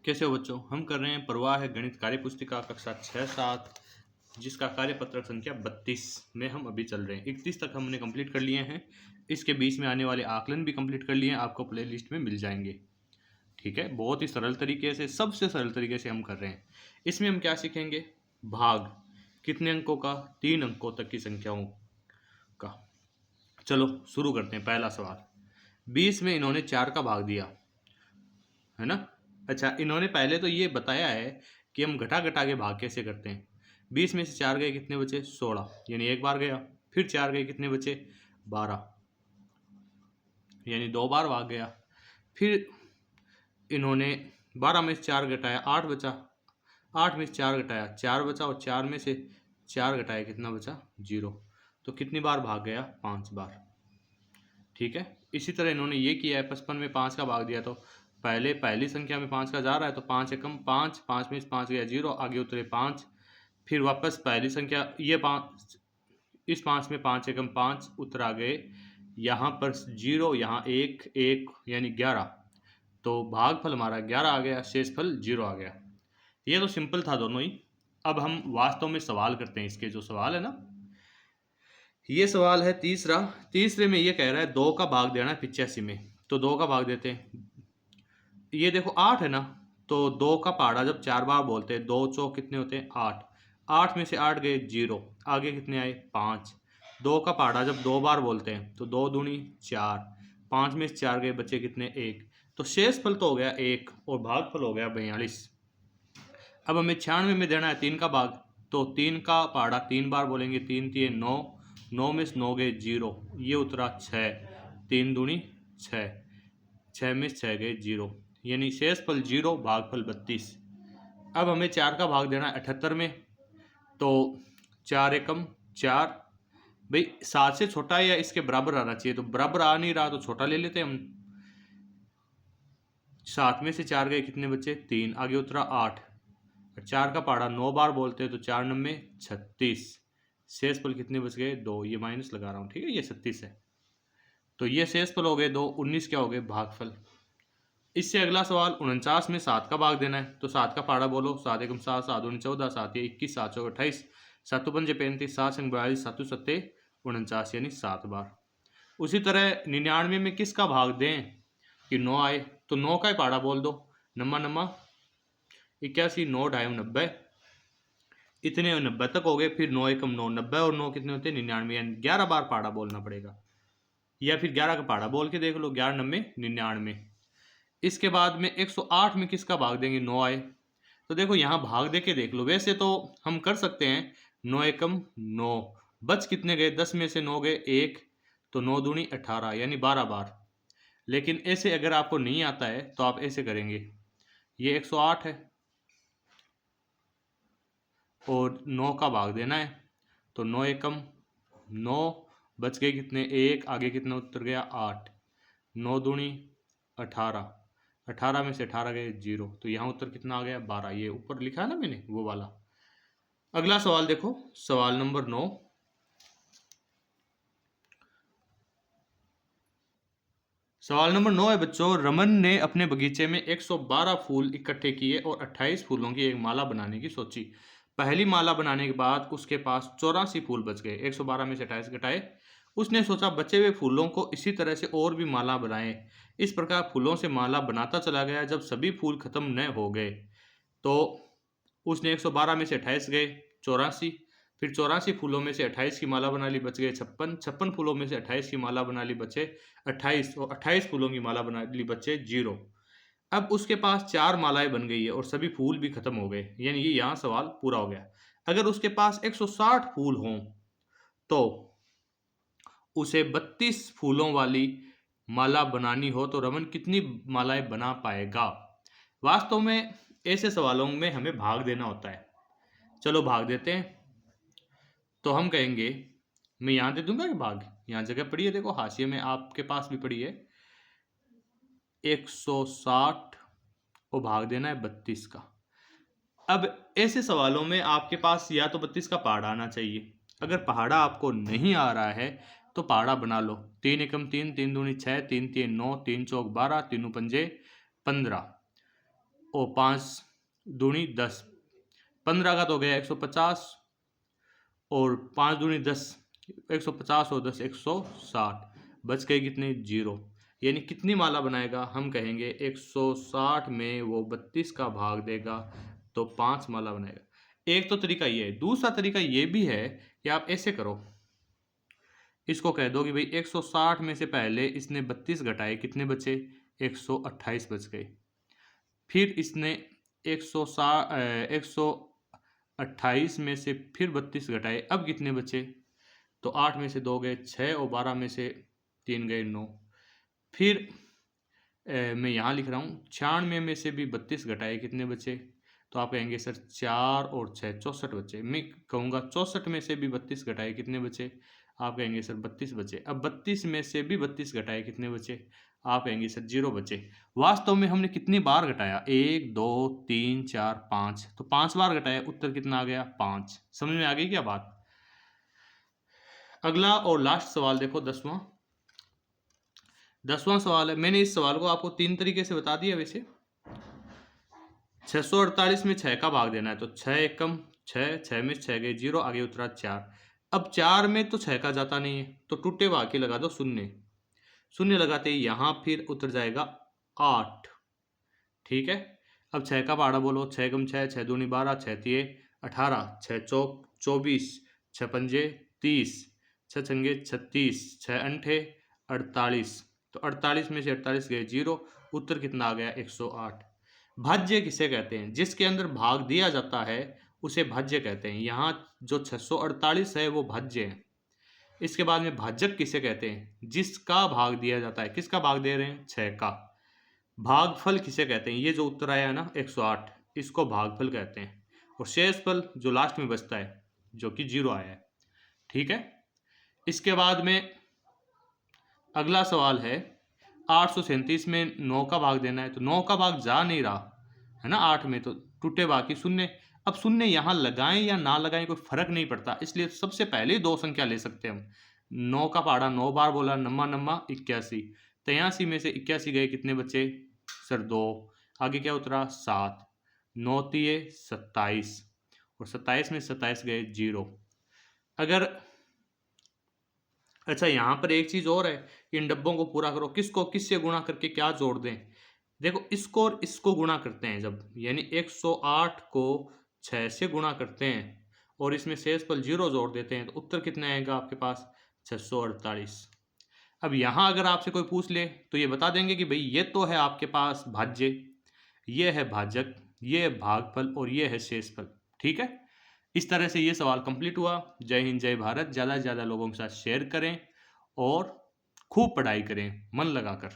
कैसे हो बच्चों। हम कर रहे हैं प्रवाह है गणित कार्य पुस्तिका कक्षा 6-7 जिसका कार्यपत्रक संख्या 32 में हम अभी चल रहे हैं। 31 तक हमने कंप्लीट कर लिए हैं। इसके बीच में आने वाले आकलन भी कंप्लीट कर लिए हैं, आपको प्ले लिस्ट में मिल जाएंगे। ठीक है, बहुत ही सरल तरीके से, सबसे सरल तरीके से हम कर रहे हैं। इसमें हम क्या सीखेंगे? भाग कितने अंकों का? 3 अंकों तक की संख्याओं का। चलो शुरू करते हैं। पहला सवाल, 20 में इन्होंने 4 का भाग दिया है ना। अच्छा, इन्होंने पहले तो ये बताया है कि हम घटा घटा के भाग कैसे करते हैं। 20 में से 4 गए, कितने बचे? 16, यानी एक बार गया। फिर 4 गए, कितने बचे? 12, यानी 2 बार भाग गया। फिर इन्होंने 12 में से 4 घटाया, 8 बचा। 8 में से 4 घटाया, 4 बचा। और 4 में से 4 घटाया, कितना बचा? 0। तो कितनी बार भाग गया? 5 बार। ठीक है, इसी तरह इन्होंने ये किया है। 55 में 5 का भाग दिया, तो पहले पहली संख्या में 5 का जा रहा है, तो 5 एकम 5, 5 में से 5 गया 0, आगे उतरे 5। फिर वापस पहली संख्या, ये 5, इस 5 में 5 एकम 5 उतरा गए, यहाँ पर 0, यहाँ 1 1, यानी 11। तो भागफल हमारा 11 आ गया, शेषफल 0 आ गया। ये तो सिंपल था दोनों ही। अब हम वास्तव में सवाल करते हैं। इसके जो सवाल है ना, ये सवाल है तीसरा। तीसरे में ये कह रहा है 2 का भाग देना है 85 में। तो 2 का भाग देते हैं। ये देखो 8 है ना, तो 2 का पहाड़ा जब 4 बार बोलते हैं, 2 चौक कितने होते हैं? 8। 8 में से 8 गए 0, आगे कितने आए? 5। 2 का पहाड़ा जब 2 बार बोलते हैं, तो 2 दूनी 4, 5 में से 4 गए, बचे कितने? 1। तो शेषफल तो हो गया 1 और भागफल हो गया 42। अब हमें 96 में देना है 3 का भाग। तो 3 का पहाड़ा 3 बार बोलेंगे, 3 3 9, 9 में से 9 गए 0, ये उतरा 6, 3 दूनी 6, 6 में से 6 गए 0, यानी शेषफल 0, भागफल 32। अब हमें 4 का भाग देना है 78 में। तो 4 एकम 4, भाई 7 से छोटा है या इसके बराबर आना चाहिए, तो बराबर आ नहीं रहा, तो छोटा ले लेते हैं हम। 7 में से 4 गए, कितने बचे? 3, आगे उतरा 8। 4 का पहाड़ा 9 बार बोलते हैं, तो 4 9 में 36, शेषफल कितने बच गए? 2, ये माइनस लगा रहा हूँ, ठीक है, ये 36 है। तो ये शेषफल हो गए 2, 19 क्या हो गए? भागफल। इससे अगला सवाल, 49 में 7 का भाग देना है। तो 7 का पहाड़ा बोलो, 7 एकम 7, 7 दूनी 14, 7 ये 21, 7 चौक 28, 7 पंजे 35, 7 संग 42, 7 सत्ते 49, यानी 7 बार। उसी तरह 99 में किसका भाग दें कि 9 आए? तो 9 का ही पहाड़ा बोल दो, नम्मा नम्मा 81, 9 ढाई 90, इतने 90 तक हो गए। फिर 9 एकम 9, 90 और 9 कितने होते हैं? 99, यानी 11 बार पहाड़ा बोलना पड़ेगा। या फिर 11 का पहाड़ा बोल के देख लो, 11 9 99। इसके बाद में 108 में किसका भाग देंगे? 9 आए। तो देखो यहाँ भाग दे के देख लो। वैसे तो हम कर सकते हैं 9 एकम 9, बच कितने गए? 10 में से 9 गए 1, तो 9 दूनी 18, यानी 12 बार। लेकिन ऐसे अगर आपको नहीं आता है तो आप ऐसे करेंगे, ये 108 है और 9 का भाग देना है, तो 9 एकम 9, बच गए कितने? 1, आगे कितना उत्तर गया? 8, 9 दूनी 18, 18 में से 18 गए 0, तो यहाँ उत्तर कितना आ गया? 12। ये ऊपर लिखा है ना मैंने, वो वाला। अगला सवाल देखो, सवाल नंबर 9। सवाल नंबर 9 है बच्चों, रमन ने अपने बगीचे में 112 फूल इकट्ठे किए और 28 फूलों की एक माला बनाने की सोची। पहली माला बनाने के बाद उसके पास 84 फूल बच गए। 112 में से 28 घटाए। उसने सोचा बचे हुए फूलों को इसी तरह से और भी माला बनाए। इस प्रकार फूलों से माला बनाता चला गया। जब सभी फूल खत्म न हो गए तो उसने 112 में से 28 गए 84, फिर 84 फूलों में से 28 की माला बना ली, बच गए 56, 56 फूलों में से 28 की माला बना ली, बचे 28, और 28 फूलों की माला बना ली, बचे 0। अब उसके पास 4 मालाएं बन गई है और सभी फूल भी खत्म हो गए, यानी ये यहाँ सवाल पूरा हो गया। अगर उसके पास 160 फूल हों तो उसे 32 फूलों वाली माला बनानी हो तो रमन कितनी मालाएं बना पाएगा? वास्तव में ऐसे सवालों में हमें भाग देना होता है। चलो भाग देते हैं। तो हम कहेंगे, मैं यहाँ दे दूंगा कि भाग, यहाँ जगह पड़ी है, देखो हाशिए में आपके पास भी पड़ी है। 160 को भाग देना है 32 का। अब ऐसे सवालों में आपके पास या तो 32 का पहाड़ा आना चाहिए। अगर पहाड़ा आपको नहीं आ रहा है तो पहाड़ा बना लो। 3 एकम 3, 3 दूनी 6, 3 3 9, 3 चौक 12, तीनों पंजे 15, और 5 दूनी 10, 15 का तो गया 150 और 5 दूनी 10, 150 और 10 160, बच गए कितने 0। यानी कितनी माला बनाएगा, हम कहेंगे 160 में वो 32 का भाग देगा तो 5 माला बनाएगा। एक तो तरीका ये है। दूसरा तरीका ये भी है कि आप ऐसे करो, इसको कह दो कि भाई 160 में से पहले इसने 32 घटाए, कितने बचे 128 बच गए। फिर इसने 128 में से फिर 32 घटाए, अब कितने बचे, तो 8 में से 2 गए 6 और 12 में से 3 गए 9। फिर मैं यहाँ लिख रहा हूँ 96 में से भी 32 घटाए, कितने बचे, तो आप कहेंगे सर 4 और 6 64 बचे। मैं कहूँगा 64 में से भी 32 घटाए, कितने बचे, आप कहेंगे सर 32 बचे। अब 32 में से भी 32 घटाए, कितने बचे, आप कहेंगे सर 0 बचे। वास्तव में हमने कितनी बार घटाया, 1 2 3 4 5, तो 5 बार घटाया, उत्तर कितना आ गया 5। समझ में आ गई क्या बात। अगला और लास्ट सवाल देखो, 10वां सवाल है। मैंने इस सवाल को आपको 3 तरीके से बता दिया। वैसे 648 में 6 का भाग देना है, तो 6 एकम 6, 6 में 6 गए 0, आगे उतरा 4। अब 4 में तो 6 का जाता नहीं है, तो टूटे भाग के लगा दो शून्य, शून्य लगाते ही यहाँ फिर उतर जाएगा 8। ठीक है। अब 6 का पहाड़ा बोलो, 6 एकम 6, 6 दूनी 12, 6 तिये 18, 6 चौक 24, 6 पंजे 30, 6 छंगे 36, 6 अंठे 48, तो 48 में से 48 गए 0, उत्तर कितना आ गया 108। भाज्य किसे कहते हैं, जिसके अंदर भाग दिया जाता है उसे भाज्य कहते हैं। यहाँ जो 648 है वो भाज्य है। इसके बाद में भाजक किसे कहते हैं, जिसका भाग दिया जाता है। किसका भाग दे रहे हैं, 6 का। भागफल किसे कहते हैं, ये जो उत्तर आया है ना 108, इसको भागफल कहते हैं। और शेषफल जो लास्ट में बचता है, जो कि 0 आया है। ठीक है। इसके बाद में अगला सवाल है, 837 में 9 का भाग देना है, तो 9 का भाग जा नहीं रहा है ना 8 में, तो टूटे बाकी शून्य। अब शून्य यहाँ लगाएं या ना लगाएं कोई फर्क नहीं पड़ता, इसलिए सबसे पहले 2 संख्या ले सकते हैं हम। 9 का पहाड़ा 9 बार बोला, नम्मा नम्मा 81, 83 में से 81 गए, कितने बचे सर 2, आगे क्या उतरा 7, 9 तिये 27 और 27 में 27 गए 0। अगर अच्छा यहाँ पर एक चीज़ और है, इन डब्बों को पूरा करो, किसको किससे गुणा करके क्या जोड़ दें। देखो इसको और इसको गुणा करते हैं जब, यानी 108 को 6 से गुणा करते हैं और इसमें शेषफल 0 जोड़ देते हैं, तो उत्तर कितना आएगा आपके पास 648। अब यहाँ अगर आपसे कोई पूछ ले तो ये बता देंगे कि भाई ये तो है आपके पास भाज्य, ये है भाजक, ये है भागफल और ये है शेषफल। ठीक है। इस तरह से ये सवाल कंप्लीट हुआ। जय हिंद जय भारत। ज़्यादा से ज़्यादा लोगों के साथ शेयर करें और खूब पढ़ाई करें मन लगाकर।